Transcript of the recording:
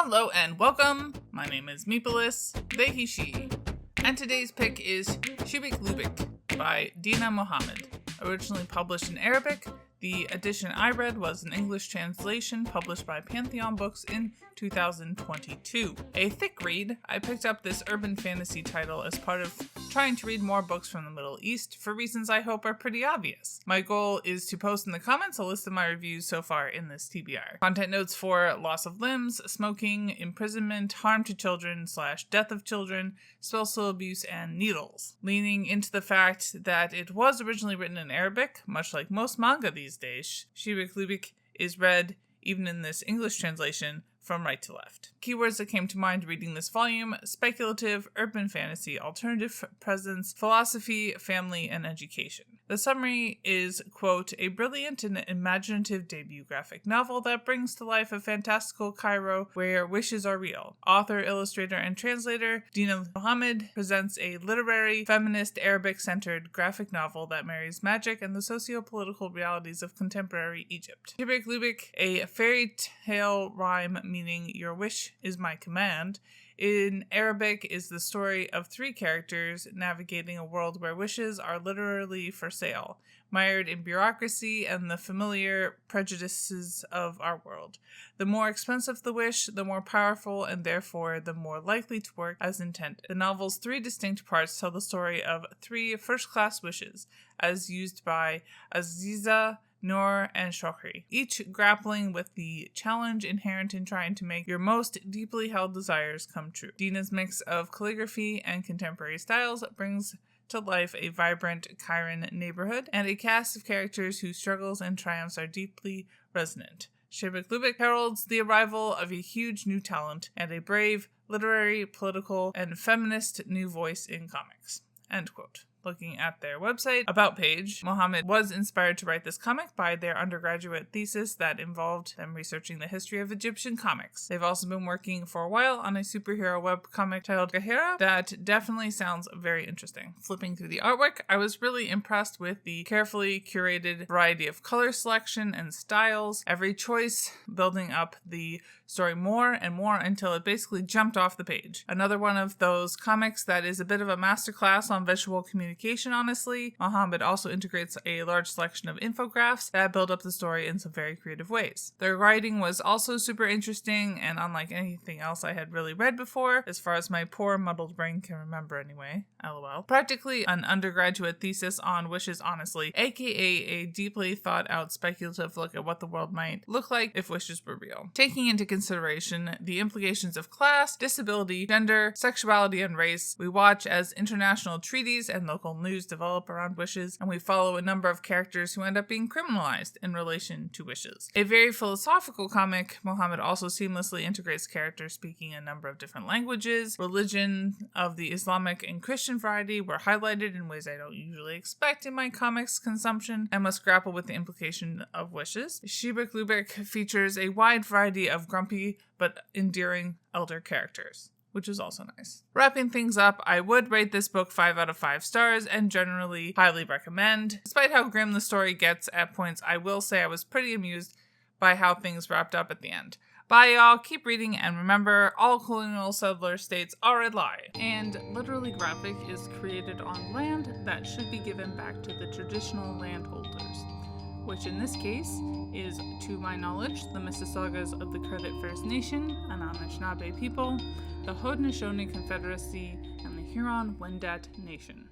Hello and welcome. My name is Meepolis, they, he, she, and today's pick is Shubeik Lubeik by Deena Mohamed. Originally published in Arabic, the edition I read was an English translation published by Pantheon Books in 2022. A thick read, I picked up this urban fantasy title as part of trying to read more books from the Middle East for reasons I hope are pretty obvious. My goal is to post in the comments a list of my reviews so far in this TBR. Content notes for loss of limbs, smoking, imprisonment, harm to children / death of children, spousal abuse, and needles. Leaning into the fact that it was originally written in Arabic, much like most manga these days, Shubeik Lubeik is read, even in this English translation, from right to left. Keywords that came to mind reading this volume: speculative, urban fantasy, alternative presence, philosophy, family, and education. The summary is, quote, a brilliant and imaginative debut graphic novel that brings to life a fantastical Cairo where wishes are real. Author, illustrator, and translator Deena Mohamed presents a literary, feminist, Arabic-centered graphic novel that marries magic and the socio-political realities of contemporary Egypt. Shubeik Lubeik, a fairy tale rhyme meaning your wish is my command, in Arabic is the story of three characters navigating a world where wishes are literally for sale, mired in bureaucracy and the familiar prejudices of our world. The more expensive the wish, the more powerful and therefore the more likely to work as intended. The novel's three distinct parts tell the story of three first-class wishes, as used by Aziza, Nour, and Shokry, each grappling with the challenge inherent in trying to make your most deeply held desires come true. Deena's mix of calligraphy and contemporary styles brings to life a vibrant Cairan neighborhood and a cast of characters whose struggles and triumphs are deeply resonant. Shubeik Lubeik heralds the arrival of a huge new talent and a brave, literary, political, and feminist new voice in comics. End quote. Looking at their website about page, Mohamed was inspired to write this comic by their undergraduate thesis that involved them researching the history of Egyptian comics. They've also been working for a while on a superhero webcomic titled Cairo that definitely sounds very interesting. Flipping through the artwork, I was really impressed with the carefully curated variety of color selection and styles, every choice building up the story more and more until it basically jumped off the page. Another one of those comics that is a bit of a masterclass on visual communication, honestly. Mohamed also integrates a large selection of infographics that build up the story in some very creative ways. Their writing was also super interesting and unlike anything else I had really read before, as far as my poor muddled brain can remember anyway, lol. Practically an undergraduate thesis on wishes, honestly, aka a deeply thought out speculative look at what the world might look like if wishes were real. Taking into consideration the implications of class, disability, gender, sexuality, and race, we watch as international treaties and local news develop around wishes, and we follow a number of characters who end up being criminalized in relation to wishes. A very philosophical comic, Mohamed also seamlessly integrates characters speaking a number of different languages. Religion of the Islamic and Christian variety were highlighted in ways I don't usually expect in my comics consumption and must grapple with the implication of wishes. Shubeik Lubeik features a wide variety of grumpy but endearing elder characters, which is also nice. Wrapping things up, I would rate this book 5 out of 5 stars and generally highly recommend. Despite how grim the story gets at points, I will say I was pretty amused by how things wrapped up at the end. Bye y'all, keep reading, and remember, all colonial settler states are a lie. And Literally Graphic is created on land that should be given back to the traditional landholders, which in this case is, to my knowledge, the Mississaugas of the Credit First Nation, an Anishinaabe people, the Haudenosaunee Confederacy, and the Huron-Wendat Nation.